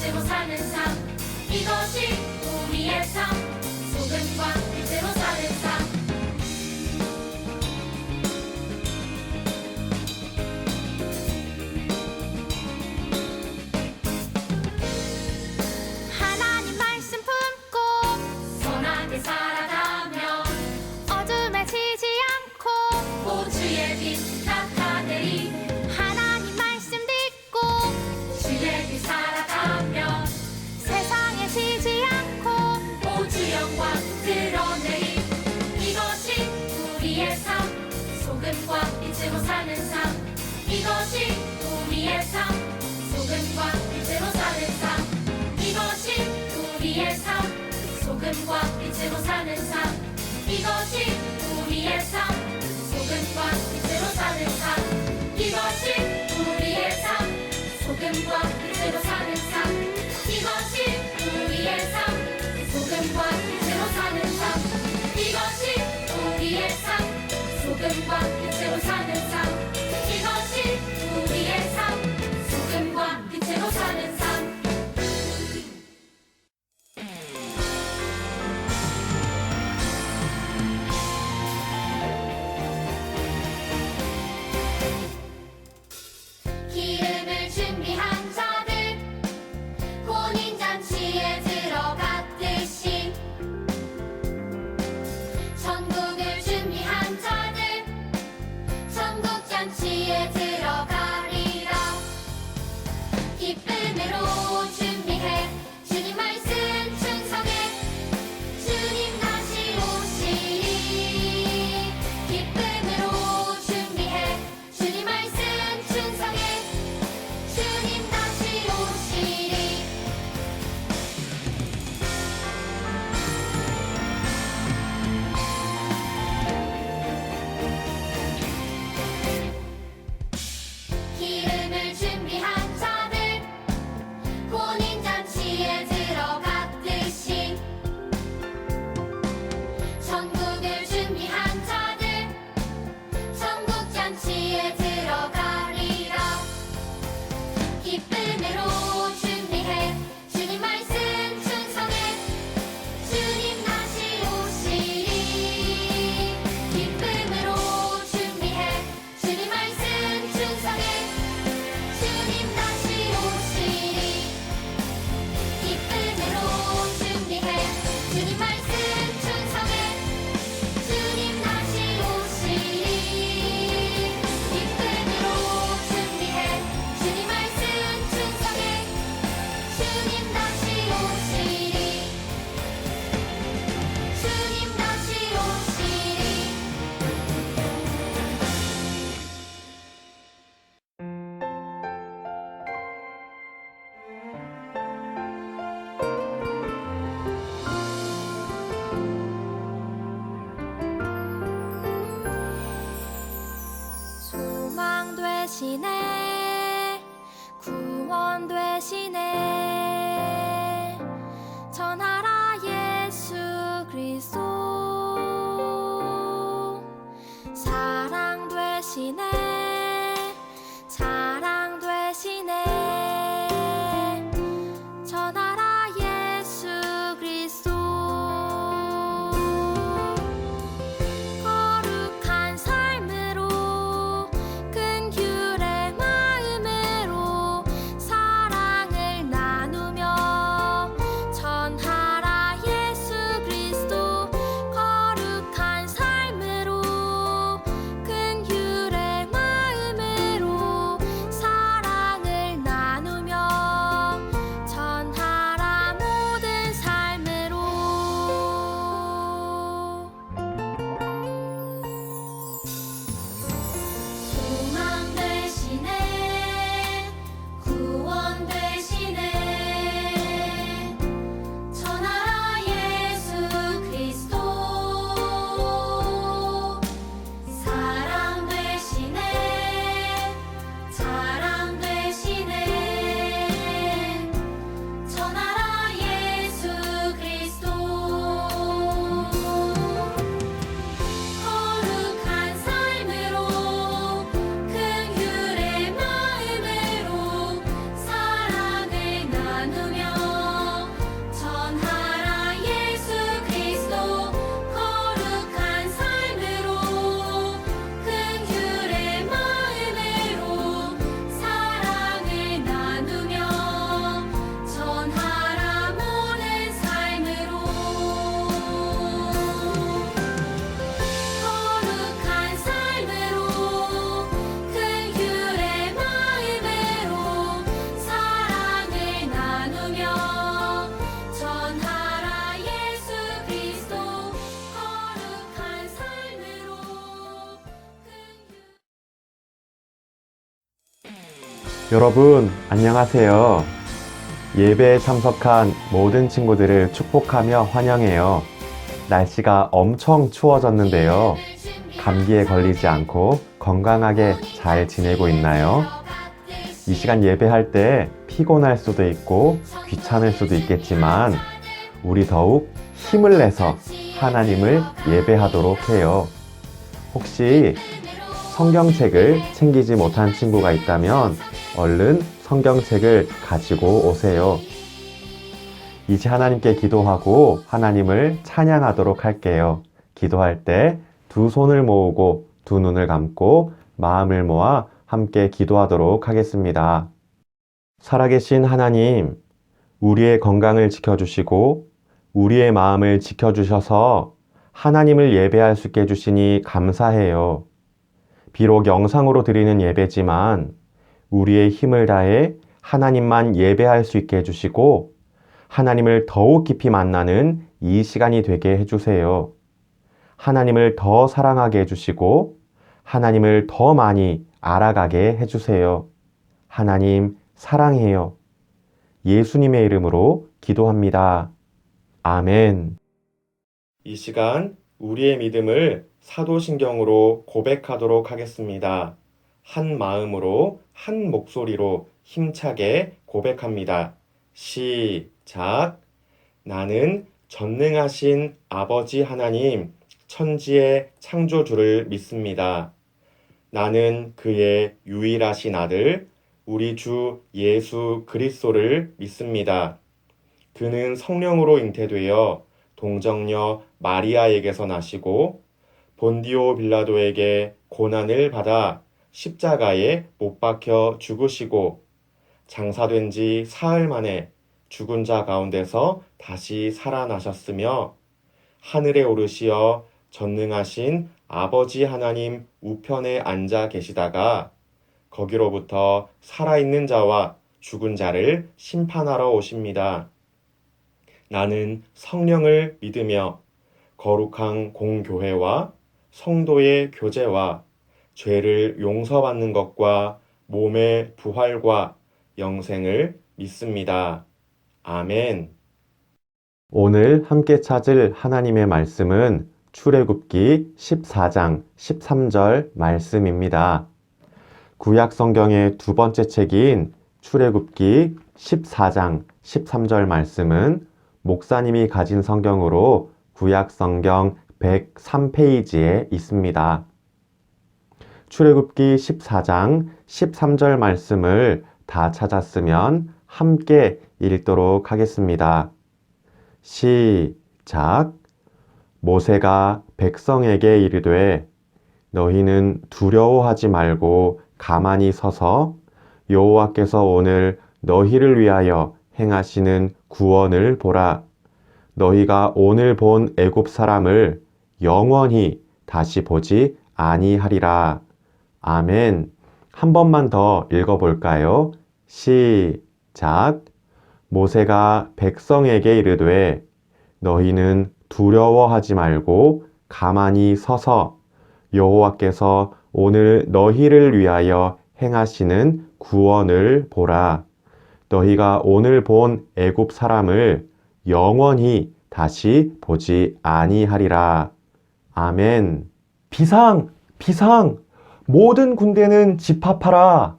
빛으로 사는 삶, 이것이 우리의 삶. 소금과 빛으로 사는 삶. 하나님 말씀 품고 선하게 살아가며 어둠에 지지 않고 호주의 빛 나타내리. 하나님 말씀 듣고 주의 빛 살아가며 세상에 지지 않고 호주 영광 드러내리. 이것이 우리의 삶, 소금과 빛으로 사는 삶. 이것이 우리의 삶, 소금과 빛으로 사는 삶. 이것이 우리의 삶, 소금과 빛으로 사는 삶. 이것이 우리의 삶, 소금과 빛으로 사는 삶. 이것이 우리의 삶, 소금과 빛으로 사는 삶. 이것이 우리의 삶, 소금과 빛으로 사는 삶. 이것이 우리의 삶, 소금과 빛으로 사는 삶. 이것이 우리의 삶, 소금과 빛으로 사는 삶. 기름을 준비한 자들 혼인잔치에 들어갔듯이 천국을 준비한 자들 천국잔치에 들어가리라. 기쁨으로 준비해 주님 말씀 충성해 주님 다시 오시리. 기쁨으로 준비해 주님 말씀 충성해 주님 다시 오시리. 기름을 준비한 자들 혼인잔치에 들어갔듯이 천국을 준비한 자들 천국잔치에 들어가리라. 기쁨으로 준비해 주님 말씀 충성해 주님 다시 오시리. 기쁨으로 준비해 주님 말씀 충성해 주님 다시 오시리. 기쁨으로 준비해 주님 말씀 충성해 주님 다시 오시리. 기쁨으로 준비해 주님 말씀 충성해 주님 다시 오시리. 주님 다시 오시리. 소망 되시네 구원 되시네 전하라 예수 그리스도 사랑 되시네 자랑 되시네 전하라 예수 그리스도 거룩한 삶으로 큰 규례 말 여러분, 안녕하세요. 예배에 참석한 모든 친구들을 축복하며 환영해요. 날씨가 엄청 추워졌는데요. 감기에 걸리지 않고 건강하게 잘 지내고 있나요? 이 시간 예배할 때 피곤할 수도 있고 귀찮을 수도 있겠지만 우리 더욱 힘을 내서 하나님을 예배하도록 해요. 혹시 성경책을 챙기지 못한 친구가 있다면 얼른 성경책을 가지고 오세요. 이제 하나님께 기도하고 하나님을 찬양하도록 할게요. 기도할 때 두 손을 모으고 두 눈을 감고 마음을 모아 함께 기도하도록 하겠습니다. 살아계신 하나님, 우리의 건강을 지켜주시고 우리의 마음을 지켜주셔서 하나님을 예배할 수 있게 해주시니 감사해요. 비록 영상으로 드리는 예배지만 우리의 힘을 다해 하나님만 예배할 수 있게 해주시고 하나님을 더욱 깊이 만나는 이 시간이 되게 해주세요. 하나님을 더 사랑하게 해주시고 하나님을 더 많이 알아가게 해주세요. 하나님 사랑해요. 예수님의 이름으로 기도합니다. 아멘. 이 시간 우리의 믿음을 사도신경으로 고백하도록 하겠습니다. 한 마음으로 한 목소리로 힘차게 고백합니다. 시작. 나는 전능하신 아버지 하나님, 천지의 창조주를 믿습니다. 나는 그의 유일하신 아들, 우리 주 예수 그리스도를 믿습니다. 그는 성령으로 잉태되어 동정녀 마리아에게서 나시고 본디오 빌라도에게 고난을 받아 십자가에 못 박혀 죽으시고 장사된 지 사흘 만에 죽은 자 가운데서 다시 살아나셨으며 하늘에 오르시어 전능하신 아버지 하나님 우편에 앉아 계시다가 거기로부터 살아있는 자와 죽은 자를 심판하러 오십니다. 나는 성령을 믿으며 거룩한 공교회와 성도의 교제와 죄를 용서받는 것과 몸의 부활과 영생을 믿습니다. 아멘. 오늘 함께 찾을 하나님의 말씀은 출애굽기 14장 13절 말씀입니다. 구약 성경의 두 번째 책인 출애굽기 14장 13절 말씀은 목사님이 가진 성경으로 구약 성경 103페이지에 있습니다. 출애굽기 14장 13절 말씀을 다 찾았으면 함께 읽도록 하겠습니다. 시작. 모세가 백성에게 이르되 너희는 두려워하지 말고 가만히 서서 여호와께서 오늘 너희를 위하여 행하시는 구원을 보라. 너희가 오늘 본 애굽 사람을 영원히 다시 보지 아니하리라. 아멘. 한 번만 더 읽어볼까요? 시작. 모세가 백성에게 이르되 너희는 두려워하지 말고 가만히 서서 여호와께서 오늘 너희를 위하여 행하시는 구원을 보라. 너희가 오늘 본 애굽 사람을 영원히 다시 보지 아니하리라. 아멘. 비상! 비상! 모든 군대는 집합하라.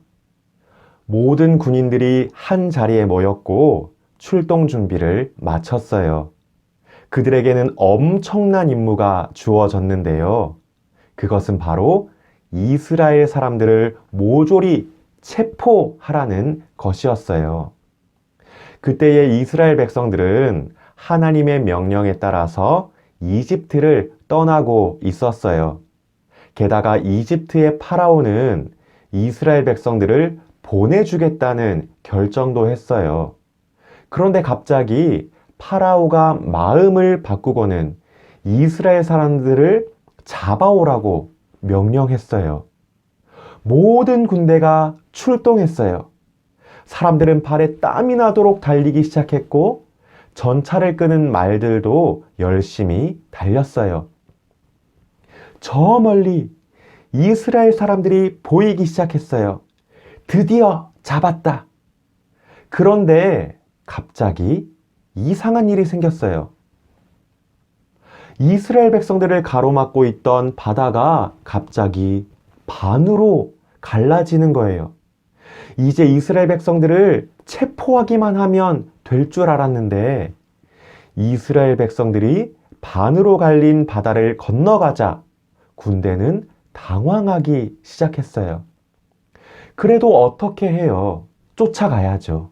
모든 군인들이 한 자리에 모였고 출동 준비를 마쳤어요. 그들에게는 엄청난 임무가 주어졌는데요. 그것은 바로 이스라엘 사람들을 모조리 체포하라는 것이었어요. 그때의 이스라엘 백성들은 하나님의 명령에 따라서 이집트를 떠나고 있었어요. 게다가 이집트의 파라오는 이스라엘 백성들을 보내주겠다는 결정도 했어요. 그런데 갑자기 파라오가 마음을 바꾸고는 이스라엘 사람들을 잡아오라고 명령했어요. 모든 군대가 출동했어요. 사람들은 발에 땀이 나도록 달리기 시작했고 전차를 끄는 말들도 열심히 달렸어요. 저 멀리 이스라엘 사람들이 보이기 시작했어요. 드디어 잡았다. 그런데 갑자기 이상한 일이 생겼어요. 이스라엘 백성들을 가로막고 있던 바다가 갑자기 반으로 갈라지는 거예요. 이제 이스라엘 백성들을 체포하기만 하면 될 줄 알았는데 이스라엘 백성들이 반으로 갈린 바다를 건너가자 군대는 당황하기 시작했어요. 그래도 어떻게 해요? 쫓아가야죠.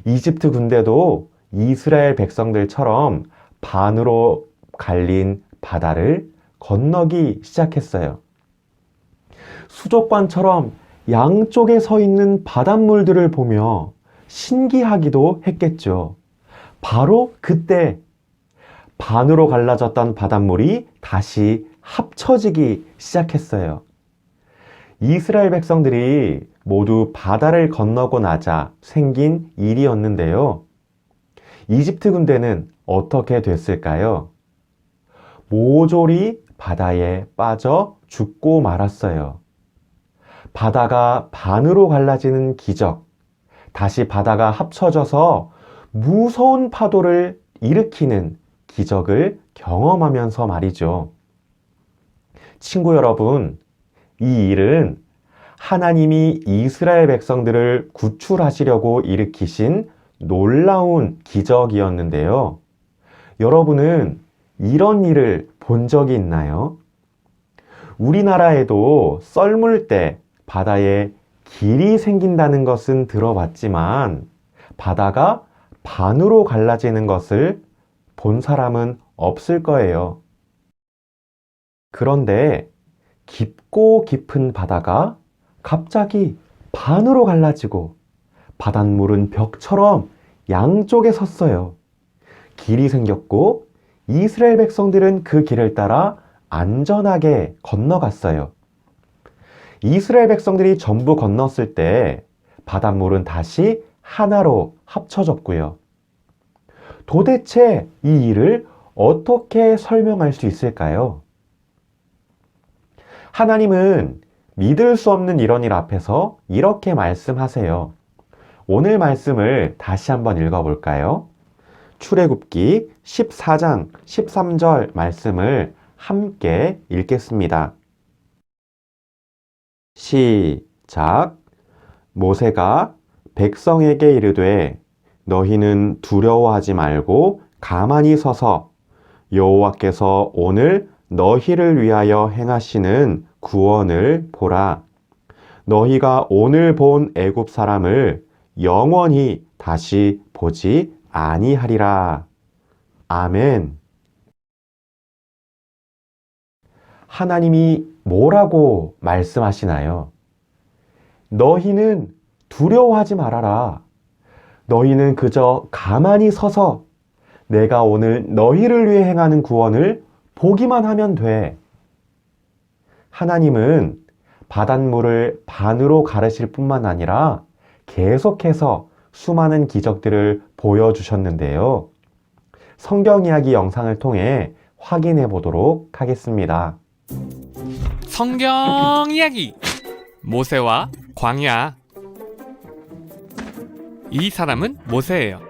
이집트 군대도 이스라엘 백성들처럼 반으로 갈린 바다를 건너기 시작했어요. 수족관처럼 양쪽에 서 있는 바닷물들을 보며 신기하기도 했겠죠. 바로 그때 반으로 갈라졌던 바닷물이 다시 합쳐지기 시작했어요. 이스라엘 백성들이 모두 바다를 건너고 나자 생긴 일이었는데요. 이집트 군대는 어떻게 됐을까요? 모조리 바다에 빠져 죽고 말았어요. 바다가 반으로 갈라지는 기적, 다시 바다가 합쳐져서 무서운 파도를 일으키는 기적을 경험하면서 말이죠. 친구 여러분, 이 일은 하나님이 이스라엘 백성들을 구출하시려고 일으키신 놀라운 기적이었는데요. 여러분은 이런 일을 본 적이 있나요? 우리나라에도 썰물 때 바다에 길이 생긴다는 것은 들어봤지만 바다가 반으로 갈라지는 것을 본 사람은 없을 거예요. 그런데 깊고 깊은 바다가 갑자기 반으로 갈라지고 바닷물은 벽처럼 양쪽에 섰어요. 길이 생겼고 이스라엘 백성들은 그 길을 따라 안전하게 건너갔어요. 이스라엘 백성들이 전부 건넜을 때 바닷물은 다시 하나로 합쳐졌고요. 도대체 이 일을 어떻게 설명할 수 있을까요? 하나님은 믿을 수 없는 이런 일 앞에서 이렇게 말씀하세요. 오늘 말씀을 다시 한번 읽어볼까요? 출애굽기 14장 13절 말씀을 함께 읽겠습니다. 시작. 모세가 백성에게 이르되 너희는 두려워하지 말고 가만히 서서 여호와께서 오늘 너희를 위하여 행하시는 구원을 보라. 너희가 오늘 본 애굽 사람을 영원히 다시 보지 아니하리라. 아멘. 하나님이 뭐라고 말씀하시나요? 너희는 두려워하지 말아라. 너희는 그저 가만히 서서 내가 오늘 너희를 위해 행하는 구원을 보기만 하면 돼. 하나님은 바닷물을 반으로 가르실 뿐만 아니라 계속해서 수많은 기적들을 보여주셨는데요. 성경 이야기 영상을 통해 확인해 보도록 하겠습니다. 성경 이야기 모세와 광야. 이 사람은 모세예요.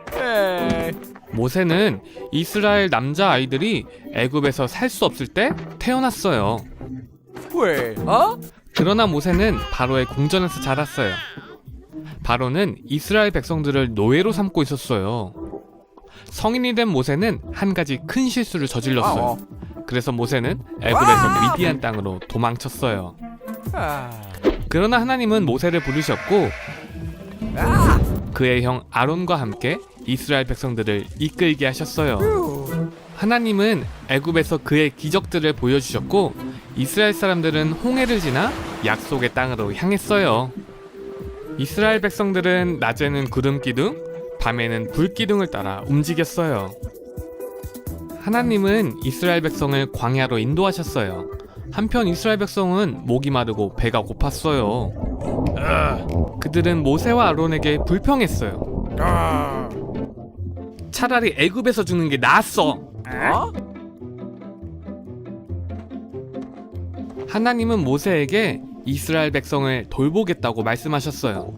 모세는 이스라엘 남자 아이들이 애굽에서 살 수 없을 때 태어났어요. 그러나 모세는 바로의 궁전에서 자랐어요. 바로는 이스라엘 백성들을 노예로 삼고 있었어요. 성인이 된 모세는 한 가지 큰 실수를 저질렀어요. 그래서 모세는 애굽에서 미디안 땅으로 도망쳤어요. 그러나 하나님은 모세를 부르셨고 그의 형 아론과 함께 이스라엘 백성들을 이끌게 하셨어요. 하나님은 애굽에서 그의 기적들을 보여주셨고 이스라엘 사람들은 홍해를 지나 약속의 땅으로 향했어요. 이스라엘 백성들은 낮에는 구름 기둥, 밤에는 불 기둥을 따라 움직였어요. 하나님은 이스라엘 백성을 광야로 인도하셨어요. 한편 이스라엘 백성은 목이 마르고 배가 고팠어요. 그들은 모세와 아론에게 불평했어요. 차라리 애굽에서 죽는 게 나았어. 하나님은 모세에게 이스라엘 백성을 돌보겠다고 말씀하셨어요.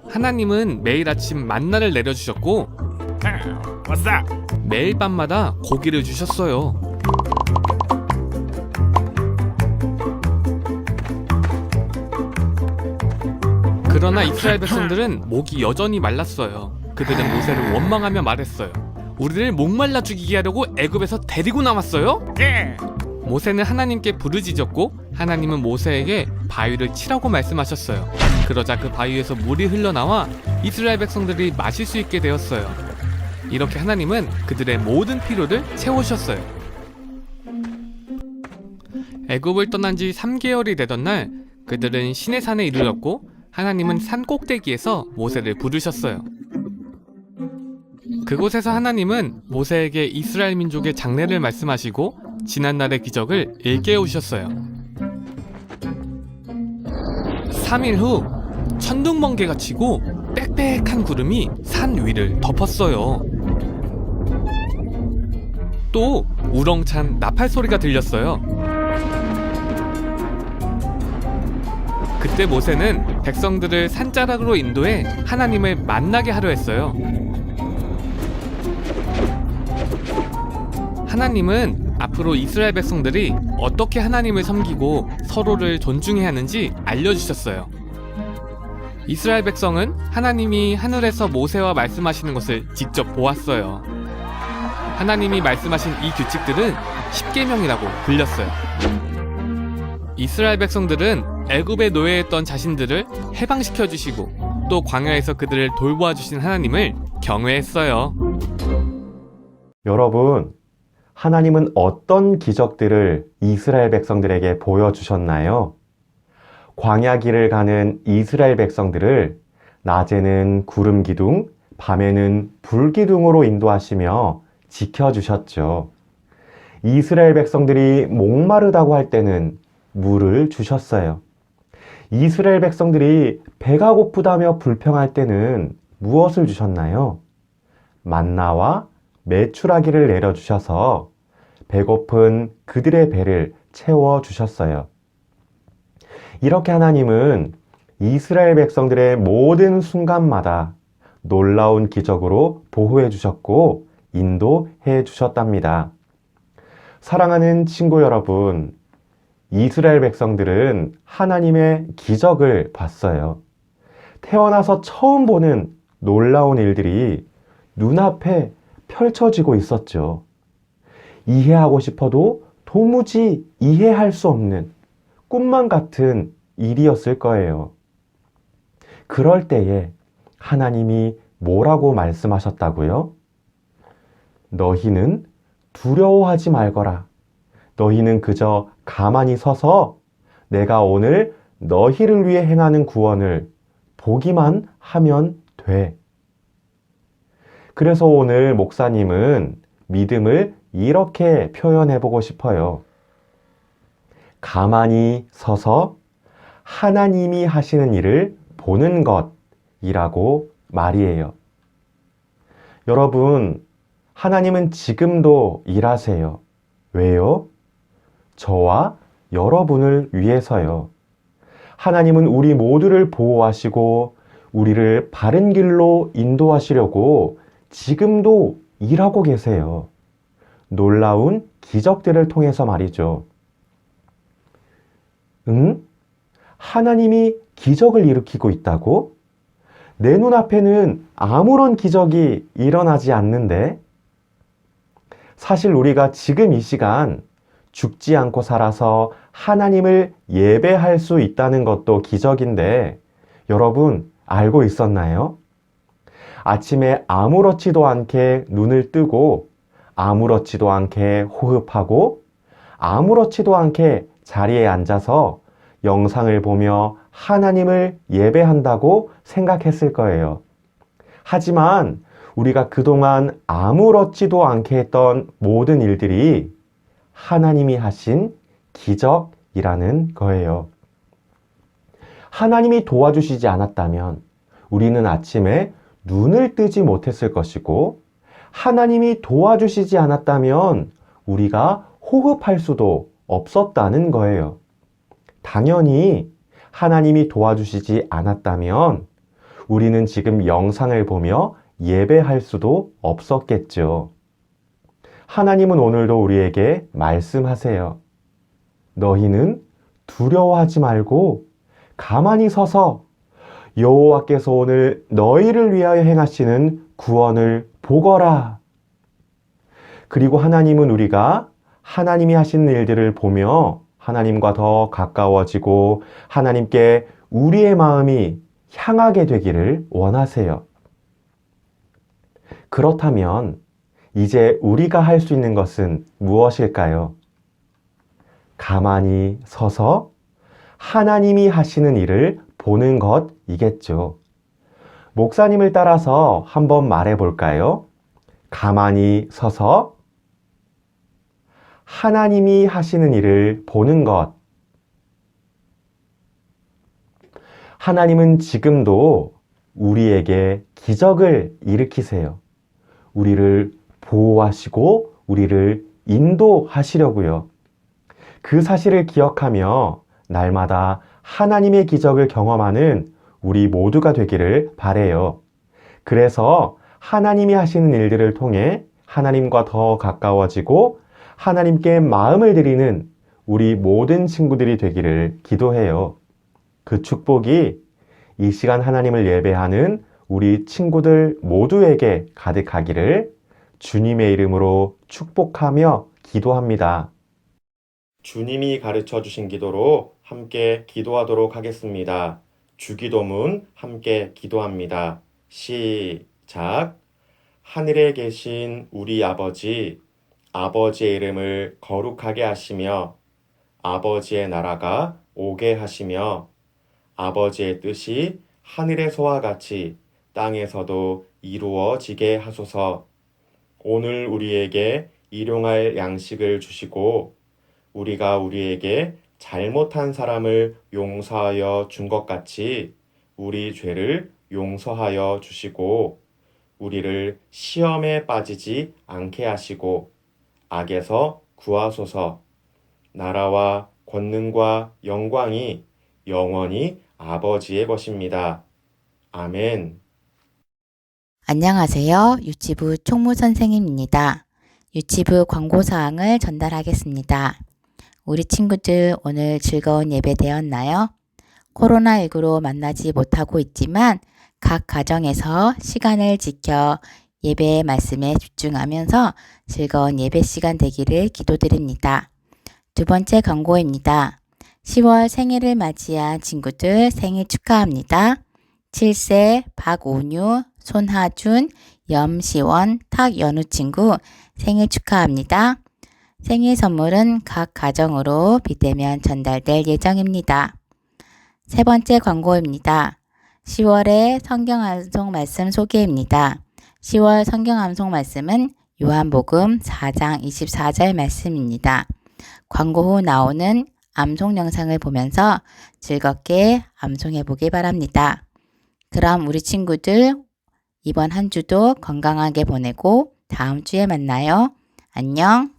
하나님은 매일 아침 만나를 내려주셨고 매일 밤마다 고기를 주셨어요. 그러나 이스라엘 백성들은 목이 여전히 말랐어요. 그들은 모세를 원망하며 말했어요. 우리를 목말라 죽이게 하려고 애굽에서 데리고 나왔어요? 모세는 하나님께 부르짖었고 하나님은 모세에게 바위를 치라고 말씀하셨어요. 그러자 그 바위에서 물이 흘러나와 이스라엘 백성들이 마실 수 있게 되었어요. 이렇게 하나님은 그들의 모든 필요를 채우셨어요. 애굽을 떠난 지 3개월이 되던 날 그들은 시내산에 이르렀고 하나님은 산 꼭대기에서 모세를 부르셨어요. 그곳에서 하나님은 모세에게 이스라엘 민족의 장래를 말씀하시고 지난날의 기적을 일깨우셨어요. 3일 후 천둥번개가 치고 빽빽한 구름이 산 위를 덮었어요. 또 우렁찬 나팔 소리가 들렸어요. 그때 모세는 백성들을 산자락으로 인도해 하나님을 만나게 하려 했어요. 하나님은 앞으로 이스라엘 백성들이 어떻게 하나님을 섬기고 서로를 존중해야 하는지 알려주셨어요. 이스라엘 백성은 하나님이 하늘에서 모세와 말씀하시는 것을 직접 보았어요. 하나님이 말씀하신 이 규칙들은 십계명이라고 불렸어요. 이스라엘 백성들은 애굽에 노예했던 자신들을 해방시켜 주시고 또 광야에서 그들을 돌보아 주신 하나님을 경외했어요. 여러분, 하나님은 어떤 기적들을 이스라엘 백성들에게 보여주셨나요? 광야 길을 가는 이스라엘 백성들을 낮에는 구름 기둥, 밤에는 불 기둥으로 인도하시며 지켜주셨죠. 이스라엘 백성들이 목마르다고 할 때는 물을 주셨어요. 이스라엘 백성들이 배가 고프다며 불평할 때는 무엇을 주셨나요? 만나와 메추라기를 내려주셔서 배고픈 그들의 배를 채워주셨어요. 이렇게 하나님은 이스라엘 백성들의 모든 순간마다 놀라운 기적으로 보호해 주셨고 인도해 주셨답니다. 사랑하는 친구 여러분, 이스라엘 백성들은 하나님의 기적을 봤어요. 태어나서 처음 보는 놀라운 일들이 눈앞에 펼쳐지고 있었죠. 이해하고 싶어도 도무지 이해할 수 없는 꿈만 같은 일이었을 거예요. 그럴 때에 하나님이 뭐라고 말씀하셨다고요? 너희는 두려워하지 말거라. 너희는 그저 가만히 서서 내가 오늘 너희를 위해 행하는 구원을 보기만 하면 돼. 그래서 오늘 목사님은 믿음을 이렇게 표현해보고 싶어요. 가만히 서서 하나님이 하시는 일을 보는 것이라고 말이에요. 여러분, 하나님은 지금도 일하세요. 왜요? 저와 여러분을 위해서요. 하나님은 우리 모두를 보호하시고 우리를 바른 길로 인도하시려고 지금도 일하고 계세요. 놀라운 기적들을 통해서 말이죠. 응? 하나님이 기적을 일으키고 있다고? 내 눈앞에는 아무런 기적이 일어나지 않는데? 사실 우리가 지금 이 시간 죽지 않고 살아서 하나님을 예배할 수 있다는 것도 기적인데 여러분 알고 있었나요? 아침에 아무렇지도 않게 눈을 뜨고 아무렇지도 않게 호흡하고 아무렇지도 않게 자리에 앉아서 영상을 보며 하나님을 예배한다고 생각했을 거예요. 하지만 우리가 그동안 아무렇지도 않게 했던 모든 일들이 하나님이 하신 기적이라는 거예요. 하나님이 도와주시지 않았다면 우리는 아침에 눈을 뜨지 못했을 것이고 하나님이 도와주시지 않았다면 우리가 호흡할 수도 없었다는 거예요. 당연히 하나님이 도와주시지 않았다면 우리는 지금 영상을 보며 예배할 수도 없었겠죠. 하나님은 오늘도 우리에게 말씀하세요. 너희는 두려워하지 말고 가만히 서서 여호와께서 오늘 너희를 위하여 행하시는 구원을 보거라. 그리고 하나님은 우리가 하나님이 하시는 일들을 보며 하나님과 더 가까워지고 하나님께 우리의 마음이 향하게 되기를 원하세요. 그렇다면 이제 우리가 할 수 있는 것은 무엇일까요? 가만히 서서 하나님이 하시는 일을 보는 것이겠죠. 목사님을 따라서 한번 말해 볼까요? 가만히 서서 하나님이 하시는 일을 보는 것. 하나님은 지금도 우리에게 기적을 일으키세요. 우리를 보호하시고 우리를 인도하시려고요. 그 사실을 기억하며 날마다 하나님의 기적을 경험하는 우리 모두가 되기를 바래요. 그래서 하나님이 하시는 일들을 통해 하나님과 더 가까워지고 하나님께 마음을 드리는 우리 모든 친구들이 되기를 기도해요. 그 축복이 이 시간 하나님을 예배하는 우리 친구들 모두에게 가득하기를 주님의 이름으로 축복하며 기도합니다. 주님이 가르쳐 주신 기도로 함께 기도하도록 하겠습니다. 주기도문 함께 기도합니다. 시작. 하늘에 계신 우리 아버지, 아버지의 이름을 거룩하게 하시며 아버지의 나라가 오게 하시며 아버지의 뜻이 하늘에서와 같이 땅에서도 이루어지게 하소서. 오늘 우리에게 일용할 양식을 주시고 우리가 우리에게 잘못한 사람을 용서하여 준 것 같이 우리 죄를 용서하여 주시고 우리를 시험에 빠지지 않게 하시고 악에서 구하소서. 나라와 권능과 영광이 영원히 아버지의 것입니다. 아멘. 안녕하세요. 유치부 총무 선생님입니다. 유치부 광고사항을 전달하겠습니다. 우리 친구들 오늘 즐거운 예배 되었나요? 코로나19로 만나지 못하고 있지만 각 가정에서 시간을 지켜 예배의 말씀에 집중하면서 즐거운 예배 시간 되기를 기도드립니다. 두 번째 광고입니다. 10월 생일을 맞이한 친구들 생일 축하합니다. 7세 박온유, 손하준, 염시원, 탁연우 친구 생일 축하합니다. 생일 선물은 각 가정으로 비대면 전달될 예정입니다. 세 번째 광고입니다. 10월의 성경 암송 말씀 소개입니다. 10월 성경 암송 말씀은 요한복음 4장 24절 말씀입니다. 광고 후 나오는 암송 영상을 보면서 즐겁게 암송해 보기 바랍니다. 그럼 우리 친구들 이번 한 주도 건강하게 보내고 다음 주에 만나요. 안녕.